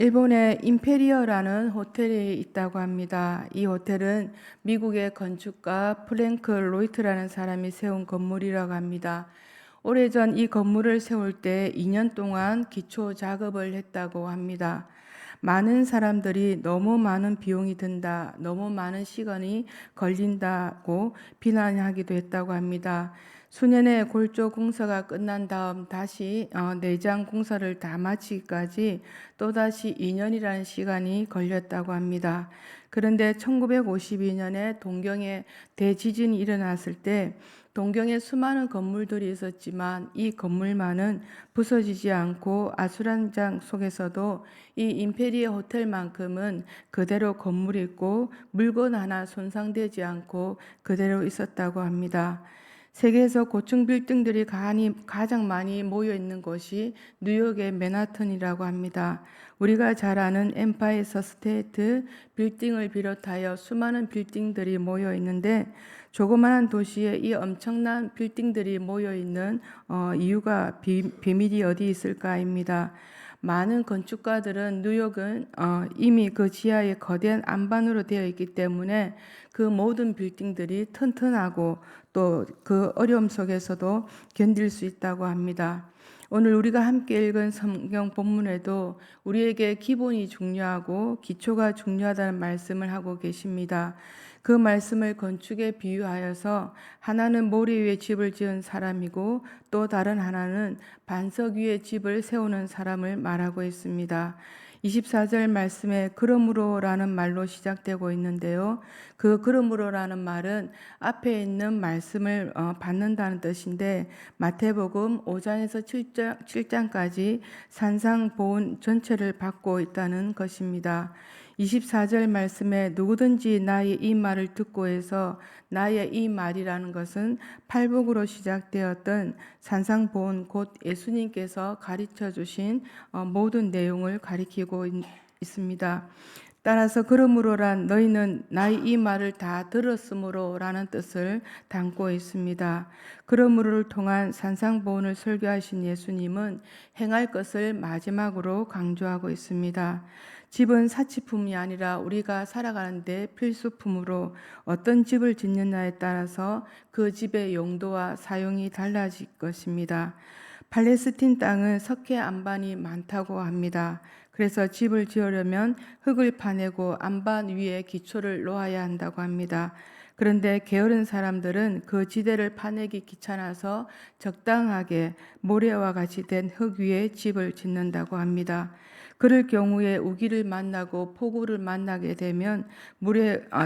일본의 임페리어라는 호텔이 있다고 합니다. 이 호텔은 미국의 건축가 프랭크 로이트라는 사람이 세운 건물이라고 합니다. 오래전 이 건물을 세울 때 2년 동안 기초 작업을 했다고 합니다. 많은 사람들이 너무 많은 비용이 든다, 너무 많은 시간이 걸린다고 비난하기도 했다고 합니다. 수년의 골조 공사가 끝난 다음 다시 내장 공사를 다 마치기까지 또다시 2년이라는 시간이 걸렸다고 합니다. 그런데 1952년에 동경에 대지진이 일어났을 때 동경에 수많은 건물들이 있었지만 이 건물만은 부서지지 않고 아수라장 속에서도 이 임페리어 호텔만큼은 그대로 건물이 있고 물건 하나 손상되지 않고 그대로 있었다고 합니다. 세계에서 고층 빌딩들이 가장 많이 모여 있는 곳이 뉴욕의 맨하튼이라고 합니다. 우리가 잘 아는 엠파이어 스테이트 빌딩을 비롯하여 수많은 빌딩들이 모여 있는데 조그마한 도시에 이 엄청난 빌딩들이 모여 있는 이유가 비밀이 어디 있을까입니다. 많은 건축가들은 뉴욕은 이미 그 지하에 거대한 안반으로 되어 있기 때문에 그 모든 빌딩들이 튼튼하고 또 그 어려움 속에서도 견딜 수 있다고 합니다. 오늘 우리가 함께 읽은 성경 본문에도 우리에게 기본이 중요하고 기초가 중요하다는 말씀을 하고 계십니다. 그 말씀을 건축에 비유하여서 하나는 모래 위에 집을 지은 사람이고 또 다른 하나는 반석 위에 집을 세우는 사람을 말하고 있습니다. 24절 말씀에 그러므로라는 말로 시작되고 있는데요. 그 그러므로라는 말은 앞에 있는 말씀을 받는다는 뜻인데 마태복음 5장에서 7장까지 산상보훈 전체를 받고 있다는 것입니다. 24절 말씀에 누구든지 나의 이 말을 듣고 해서 나의 이 말이라는 것은 팔복으로 시작되었던 산상보훈 곧 예수님께서 가르쳐 주신 모든 내용을 가리키고 있습니다. 따라서 그러므로란 너희는 나의 이 말을 다 들었으므로라는 뜻을 담고 있습니다. 그러므로를 통한 산상보훈을 설교하신 예수님은 행할 것을 마지막으로 강조하고 있습니다. 집은 사치품이 아니라 우리가 살아가는데 필수품으로 어떤 집을 짓느냐에 따라서 그 집의 용도와 사용이 달라질 것입니다. 팔레스틴 땅은 석회 안반이 많다고 합니다. 그래서 집을 지으려면 흙을 파내고 안반 위에 기초를 놓아야 한다고 합니다. 그런데 게으른 사람들은 그 지대를 파내기 귀찮아서 적당하게 모래와 같이 된 흙 위에 집을 짓는다고 합니다. 그럴 경우에 우기를 만나고 폭우를 만나게 되면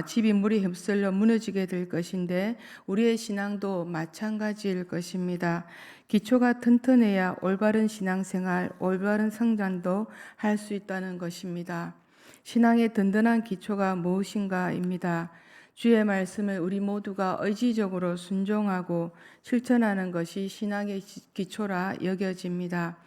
집이 물에 휩쓸려 무너지게 될 것인데 우리의 신앙도 마찬가지일 것입니다. 기초가 튼튼해야 올바른 신앙생활, 올바른 성장도 할 수 있다는 것입니다. 신앙의 든든한 기초가 무엇인가입니다. 주의 말씀을 우리 모두가 의지적으로 순종하고 실천하는 것이 신앙의 기초라 여겨집니다.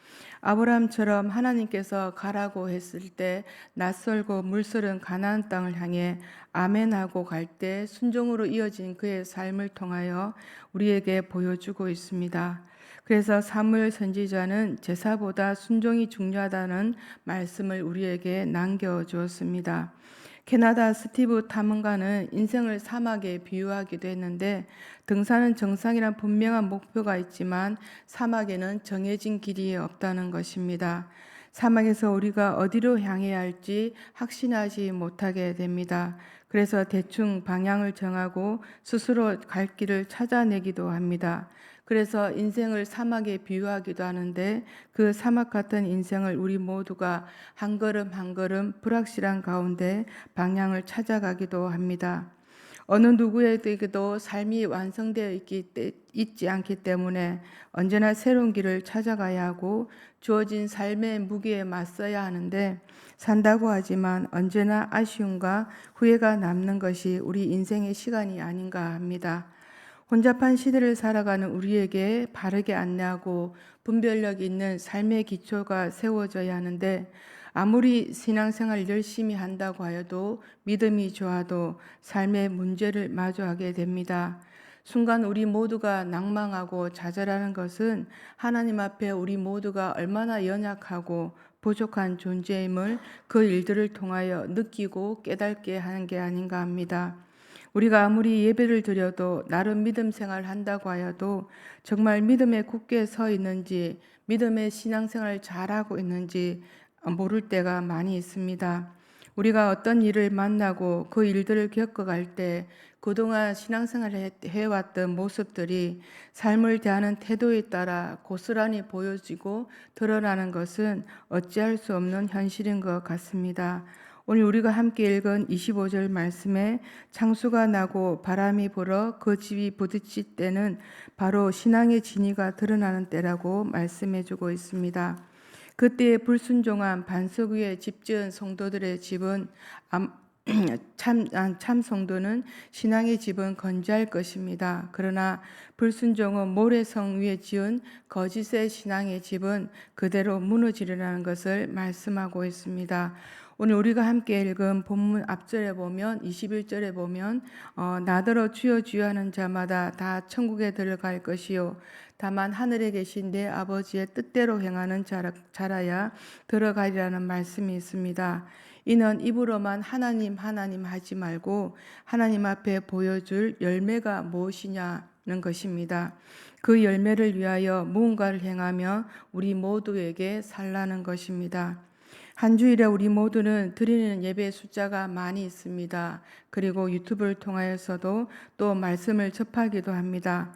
아브라함처럼 하나님께서 가라고 했을 때 낯설고 물설은 가나안 땅을 향해 아멘하고 갈 때 순종으로 이어진 그의 삶을 통하여 우리에게 보여주고 있습니다. 그래서 사무엘 선지자는 제사보다 순종이 중요하다는 말씀을 우리에게 남겨주었습니다. 캐나다 스티브 탐험가는 인생을 사막에 비유하기도 했는데 등산은 정상이란 분명한 목표가 있지만 사막에는 정해진 길이 없다는 것입니다. 사막에서 우리가 어디로 향해야 할지 확신하지 못하게 됩니다. 그래서 대충 방향을 정하고 스스로 갈 길을 찾아내기도 합니다. 그래서 인생을 사막에 비유하기도 하는데 그 사막 같은 인생을 우리 모두가 한 걸음 한 걸음 불확실한 가운데 방향을 찾아가기도 합니다. 어느 누구에게도 삶이 완성되어 있지 않기 때문에 언제나 새로운 길을 찾아가야 하고 주어진 삶의 무게에 맞서야 하는데 산다고 하지만 언제나 아쉬움과 후회가 남는 것이 우리 인생의 시간이 아닌가 합니다. 혼잡한 시대를 살아가는 우리에게 바르게 안내하고 분별력 있는 삶의 기초가 세워져야 하는데 아무리 신앙생활 열심히 한다고 하여도 믿음이 좋아도 삶의 문제를 마주하게 됩니다. 순간 우리 모두가 낭망하고 좌절하는 것은 하나님 앞에 우리 모두가 얼마나 연약하고 부족한 존재임을 그 일들을 통하여 느끼고 깨닫게 하는 게 아닌가 합니다. 우리가 아무리 예배를 드려도 나름 믿음 생활 한다고 하여도 정말 믿음에 굳게 서 있는지 믿음의 신앙생활 잘하고 있는지 모를 때가 많이 있습니다. 우리가 어떤 일을 만나고 그 일들을 겪어갈 때 그동안 신앙생활을 해왔던 모습들이 삶을 대하는 태도에 따라 고스란히 보여지고 드러나는 것은 어찌할 수 없는 현실인 것 같습니다. 오늘 우리가 함께 읽은 25절 말씀에 창수가 나고 바람이 불어 그 집이 부딪힐 때는 바로 신앙의 진위가 드러나는 때라고 말씀해 주고 있습니다. 그때의 불순종한 반석 위에 집 지은 성도들의 집은 참 성도는 신앙의 집은 건재할 것입니다. 그러나 불순종은 모래성 위에 지은 거짓의 신앙의 집은 그대로 무너지리라는 것을 말씀하고 있습니다. 오늘 우리가 함께 읽은 본문 앞절에 보면 21절에 보면 나더러 주여 주여 하는 자마다 다 천국에 들어갈 것이요 다만 하늘에 계신 내 아버지의 뜻대로 행하는 자라야 들어가리라는 말씀이 있습니다. 이는 입으로만 하나님 하나님 하지 말고 하나님 앞에 보여줄 열매가 무엇이냐는 것입니다. 그 열매를 위하여 무언가를 행하며 우리 모두에게 살라는 것입니다. 한 주일에 우리 모두는 드리는 예배 숫자가 많이 있습니다. 그리고 유튜브를 통하여서도 또 말씀을 접하기도 합니다.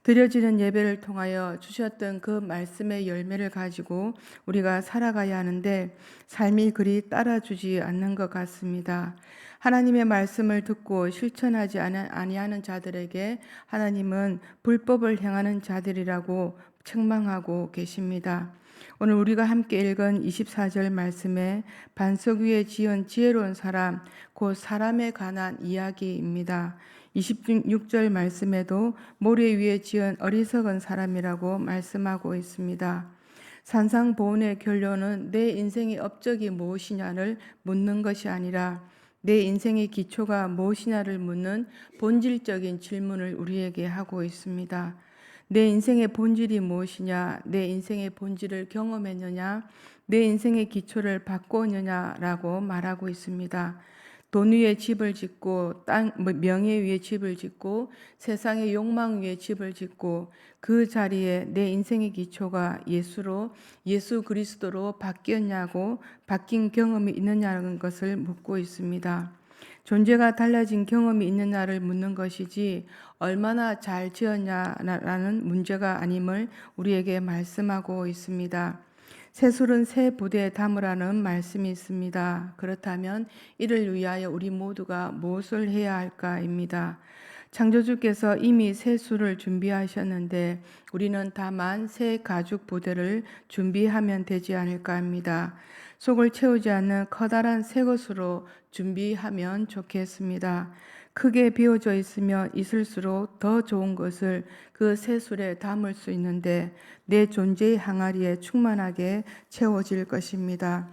드려지는 예배를 통하여 주셨던 그 말씀의 열매를 가지고 우리가 살아가야 하는데 삶이 그리 따라주지 않는 것 같습니다. 하나님의 말씀을 듣고 실천하지 아니하는 자들에게 하나님은 불법을 행하는 자들이라고 책망하고 계십니다. 오늘 우리가 함께 읽은 24절 말씀에 반석 위에 지은 지혜로운 사람, 곧 사람에 관한 이야기입니다. 26절 말씀에도 모래 위에 지은 어리석은 사람이라고 말씀하고 있습니다. 산상보훈의 결론은 내 인생의 업적이 무엇이냐를 묻는 것이 아니라 내 인생의 기초가 무엇이냐를 묻는 본질적인 질문을 우리에게 하고 있습니다. 내 인생의 본질이 무엇이냐, 내 인생의 본질을 경험했느냐, 내 인생의 기초를 바꾸었느냐라고 말하고 있습니다. 돈 위에 집을 짓고 명예 위에 집을 짓고 세상의 욕망 위에 집을 짓고 그 자리에 내 인생의 기초가 예수 그리스도로 바뀌었냐고 바뀐 경험이 있느냐는 것을 묻고 있습니다. 존재가 달라진 경험이 있느냐를 묻는 것이지 얼마나 잘 지었냐라는 문제가 아님을 우리에게 말씀하고 있습니다. 새술은 새 부대에 담으라는 말씀이 있습니다. 그렇다면 이를 위하여 우리 모두가 무엇을 해야 할까입니다. 창조주께서 이미 새술을 준비하셨는데 우리는 다만 새 가죽 부대를 준비하면 되지 않을까 합니다. 속을 채우지 않는 커다란 새 것으로 준비하면 좋겠습니다. 크게 비워져 있으면 있을수록 더 좋은 것을 그 새술에 담을 수 있는데 내 존재의 항아리에 충만하게 채워질 것입니다.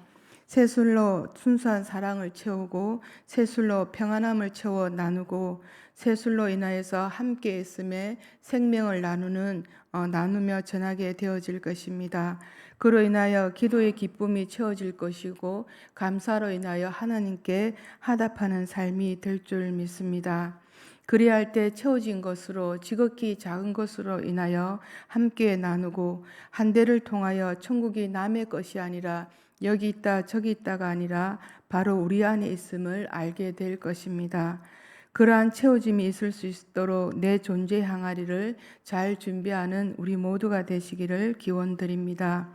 새술로 순수한 사랑을 채우고 새술로 평안함을 채워 나누고 새술로 인하여서 함께 있음에 생명을 나누며 전하게 되어질 것입니다. 그로 인하여 기도의 기쁨이 채워질 것이고 감사로 인하여 하나님께 화답하는 삶이 될 줄 믿습니다. 그리할 때 채워진 것으로 지극히 작은 것으로 인하여 함께 나누고 한 대를 통하여 천국이 남의 것이 아니라 여기 있다 저기 있다가 아니라 바로 우리 안에 있음을 알게 될 것입니다. 그러한 채워짐이 있을 수 있도록 내 존재 항아리를 잘 준비하는 우리 모두가 되시기를 기원드립니다.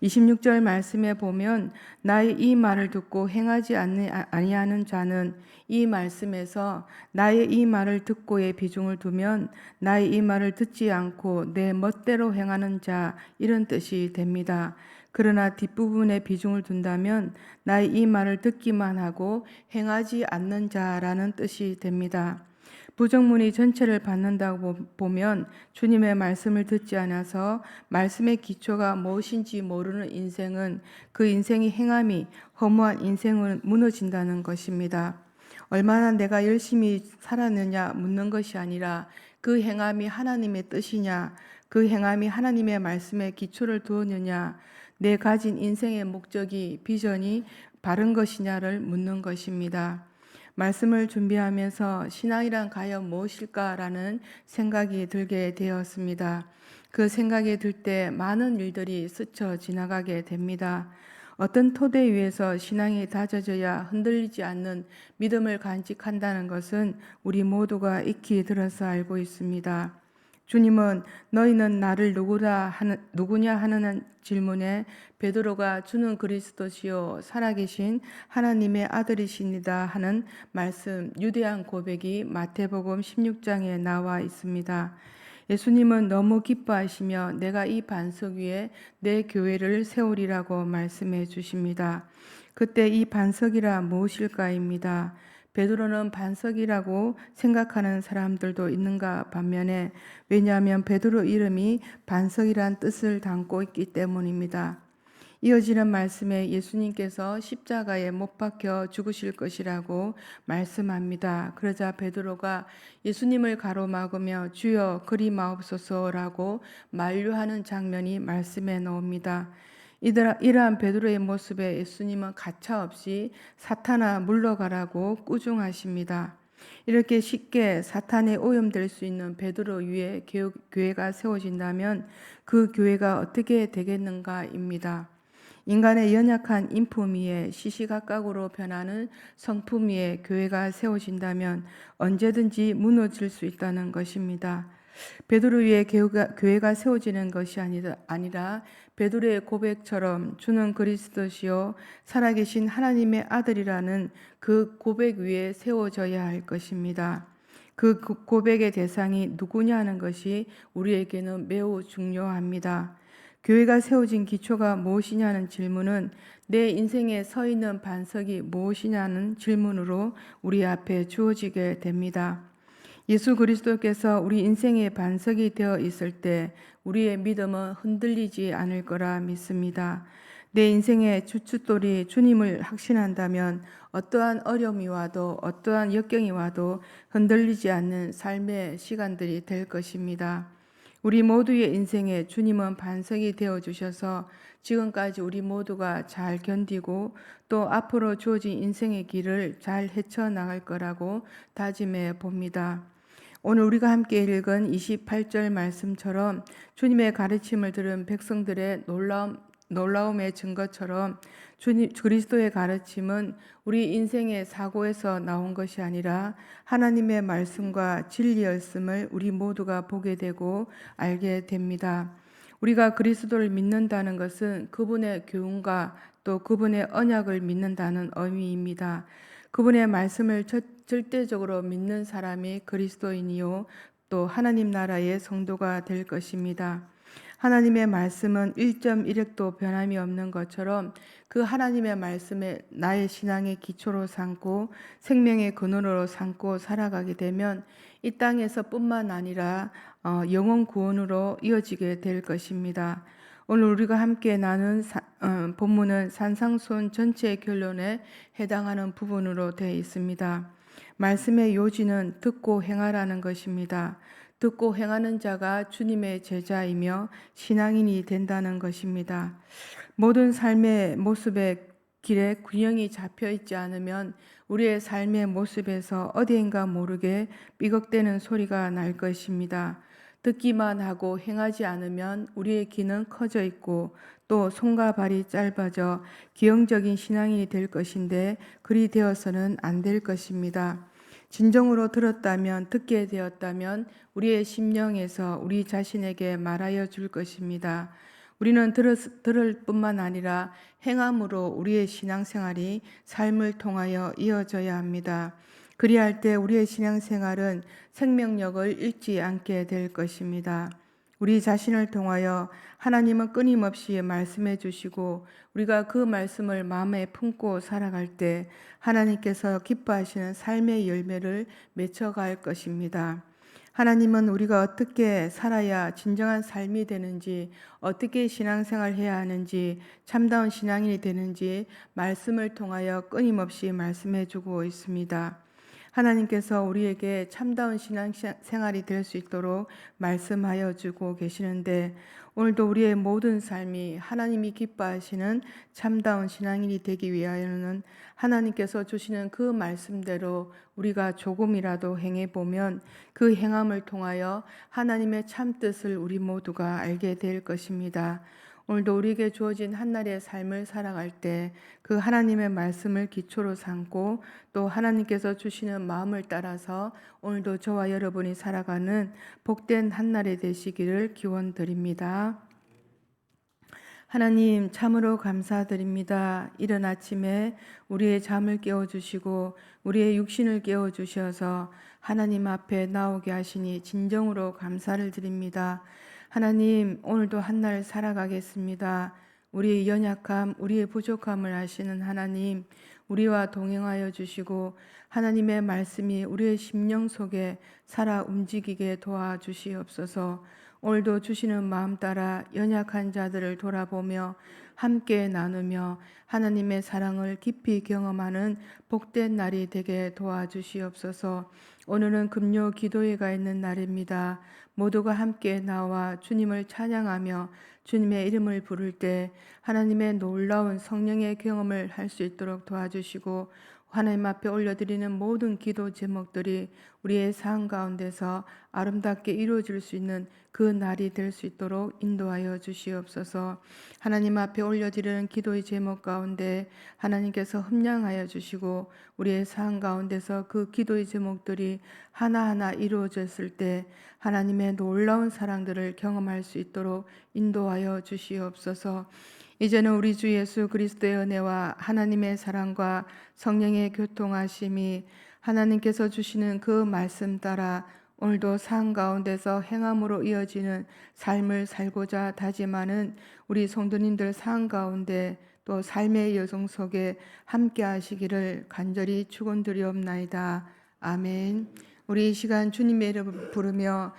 26절 말씀에 보면 나의 이 말을 듣고 행하지 아니하는 자는 이 말씀에서 나의 이 말을 듣고의 비중을 두면 나의 이 말을 듣지 않고 내 멋대로 행하는 자 이런 뜻이 됩니다. 그러나 뒷부분에 비중을 둔다면 나의 이 말을 듣기만 하고 행하지 않는 자라는 뜻이 됩니다. 부정문이 전체를 받는다고 보면 주님의 말씀을 듣지 않아서 말씀의 기초가 무엇인지 모르는 인생은 그 인생의 행함이 허무한 인생은 무너진다는 것입니다. 얼마나 내가 열심히 살았느냐 묻는 것이 아니라 그 행함이 하나님의 뜻이냐, 그 행함이 하나님의 말씀에 기초를 두었느냐, 내 가진 인생의 목적이, 비전이 바른 것이냐를 묻는 것입니다. 말씀을 준비하면서 신앙이란 과연 무엇일까라는 생각이 들게 되었습니다. 그 생각이 들 때 많은 일들이 스쳐 지나가게 됩니다. 어떤 토대 위에서 신앙이 다져져야 흔들리지 않는 믿음을 간직한다는 것은 우리 모두가 익히 들어서 알고 있습니다. 주님은 너희는 나를 누구냐 하는 질문에 베드로가 주는 그리스도시요 살아계신 하나님의 아들이십니다 하는 말씀, 유대한 고백이 마태복음 16장에 나와 있습니다. 예수님은 너무 기뻐하시며 내가 이 반석 위에 내 교회를 세우리라고 말씀해 주십니다. 그때 이 반석이라 무엇일까입니다. 베드로는 반석이라고 생각하는 사람들도 있는가 반면에, 왜냐하면 베드로 이름이 반석이란 뜻을 담고 있기 때문입니다. 이어지는 말씀에 예수님께서 십자가에 못 박혀 죽으실 것이라고 말씀합니다. 그러자 베드로가 예수님을 가로막으며 주여 그리 마옵소서라고 만류하는 장면이 말씀에 나옵니다. 이러한 베드로의 모습에 예수님은 가차없이 사탄아 물러가라고 꾸중하십니다. 이렇게 쉽게 사탄에 오염될 수 있는 베드로 위에 교회가 세워진다면 그 교회가 어떻게 되겠는가입니다. 인간의 연약한 인품 위에 시시각각으로 변하는 성품 위에 교회가 세워진다면 언제든지 무너질 수 있다는 것입니다. 베드로 위에 교회가 세워지는 것이 아니라 베드로의 고백처럼 주는 그리스도시요 살아계신 하나님의 아들이라는 그 고백 위에 세워져야 할 것입니다. 그 고백의 대상이 누구냐는 것이 우리에게는 매우 중요합니다. 교회가 세워진 기초가 무엇이냐는 질문은 내 인생에 서 있는 반석이 무엇이냐는 질문으로 우리 앞에 주어지게 됩니다. 예수 그리스도께서 우리 인생의 반석이 되어 있을 때 우리의 믿음은 흔들리지 않을 거라 믿습니다. 내 인생의 주춧돌이 주님을 확신한다면 어떠한 어려움이 와도 어떠한 역경이 와도 흔들리지 않는 삶의 시간들이 될 것입니다. 우리 모두의 인생에 주님은 반석이 되어 주셔서 지금까지 우리 모두가 잘 견디고 또 앞으로 주어진 인생의 길을 잘 헤쳐나갈 거라고 다짐해 봅니다. 오늘 우리가 함께 읽은 28절 말씀처럼 주님의 가르침을 들은 백성들의 놀라움의 증거처럼 그리스도의 가르침은 우리 인생의 사고에서 나온 것이 아니라 하나님의 말씀과 진리였음을 우리 모두가 보게 되고 알게 됩니다. 우리가 그리스도를 믿는다는 것은 그분의 교훈과 또 그분의 언약을 믿는다는 의미입니다. 그분의 말씀을 절대적으로 믿는 사람이 그리스도인이요 또 하나님 나라의 성도가 될 것입니다. 하나님의 말씀은 1.1획도 변함이 없는 것처럼 그 하나님의 말씀에 나의 신앙의 기초로 삼고 생명의 근원으로 삼고 살아가게 되면 이 땅에서 뿐만 아니라 영원 구원으로 이어지게 될 것입니다. 오늘 우리가 함께 나눈 본문은 산상수훈 전체의 결론에 해당하는 부분으로 되어 있습니다. 말씀의 요지는 듣고 행하라는 것입니다. 듣고 행하는 자가 주님의 제자이며 신앙인이 된다는 것입니다. 모든 삶의 모습의 길에 균형이 잡혀 있지 않으면 우리의 삶의 모습에서 어디인가 모르게 삐걱대는 소리가 날 것입니다. 듣기만 하고 행하지 않으면 우리의 귀는 커져 있고 또 손과 발이 짧아져 기형적인 신앙인이 될 것인데 그리 되어서는 안 될 것입니다. 진정으로 들었다면, 듣게 되었다면 우리의 심령에서 우리 자신에게 말하여 줄 것입니다. 우리는 들을 뿐만 아니라 행함으로 우리의 신앙생활이 삶을 통하여 이어져야 합니다. 그리할 때 우리의 신앙생활은 생명력을 잃지 않게 될 것입니다. 우리 자신을 통하여 하나님은 끊임없이 말씀해 주시고 우리가 그 말씀을 마음에 품고 살아갈 때 하나님께서 기뻐하시는 삶의 열매를 맺어갈 것입니다. 하나님은 우리가 어떻게 살아야 진정한 삶이 되는지, 어떻게 신앙생활 해야 하는지, 참다운 신앙인이 되는지 말씀을 통하여 끊임없이 말씀해 주고 있습니다. 하나님께서 우리에게 참다운 신앙 생활이 될 수 있도록 말씀하여 주고 계시는데, 오늘도 우리의 모든 삶이 하나님이 기뻐하시는 참다운 신앙인이 되기 위하여는 하나님께서 주시는 그 말씀대로 우리가 조금이라도 행해 보면 그 행함을 통하여 하나님의 참 뜻을 우리 모두가 알게 될 것입니다. 오늘도 우리에게 주어진 한날의 삶을 살아갈 때 그 하나님의 말씀을 기초로 삼고 또 하나님께서 주시는 마음을 따라서 오늘도 저와 여러분이 살아가는 복된 한날이 되시기를 기원드립니다. 하나님, 참으로 감사드립니다. 이른 아침에 우리의 잠을 깨워주시고 우리의 육신을 깨워주셔서 하나님 앞에 나오게 하시니 진정으로 감사를 드립니다. 하나님, 오늘도 한날 살아가겠습니다. 우리의 연약함, 우리의 부족함을 아시는 하나님, 우리와 동행하여 주시고 하나님의 말씀이 우리의 심령 속에 살아 움직이게 도와주시옵소서. 오늘도 주시는 마음 따라 연약한 자들을 돌아보며 함께 나누며 하나님의 사랑을 깊이 경험하는 복된 날이 되게 도와주시옵소서. 오늘은 금요 기도회가 있는 날입니다. 모두가 함께 나와 주님을 찬양하며 주님의 이름을 부를 때 하나님의 놀라운 성령의 경험을 할 수 있도록 도와주시고, 하나님 앞에 올려드리는 모든 기도 제목들이 우리의 삶 가운데서 아름답게 이루어질 수 있는 그 날이 될 수 있도록 인도하여 주시옵소서. 하나님 앞에 올려드리는 기도의 제목 가운데 하나님께서 흠량하여 주시고 우리의 삶 가운데서 그 기도의 제목들이 하나하나 이루어졌을 때 하나님의 놀라운 사랑들을 경험할 수 있도록 인도하여 주시옵소서. 이제는 우리 주 예수 그리스도의 은혜와 하나님의 사랑과 성령의 교통하심이 하나님께서 주시는 그 말씀 따라 오늘도 삶 가운데서 행함으로 이어지는 삶을 살고자 다짐하는 우리 성도님들 삶 가운데 또 삶의 여정 속에 함께 하시기를 간절히 축원드리옵나이다. 아멘. 우리 이 시간 주님의 이름을 부르며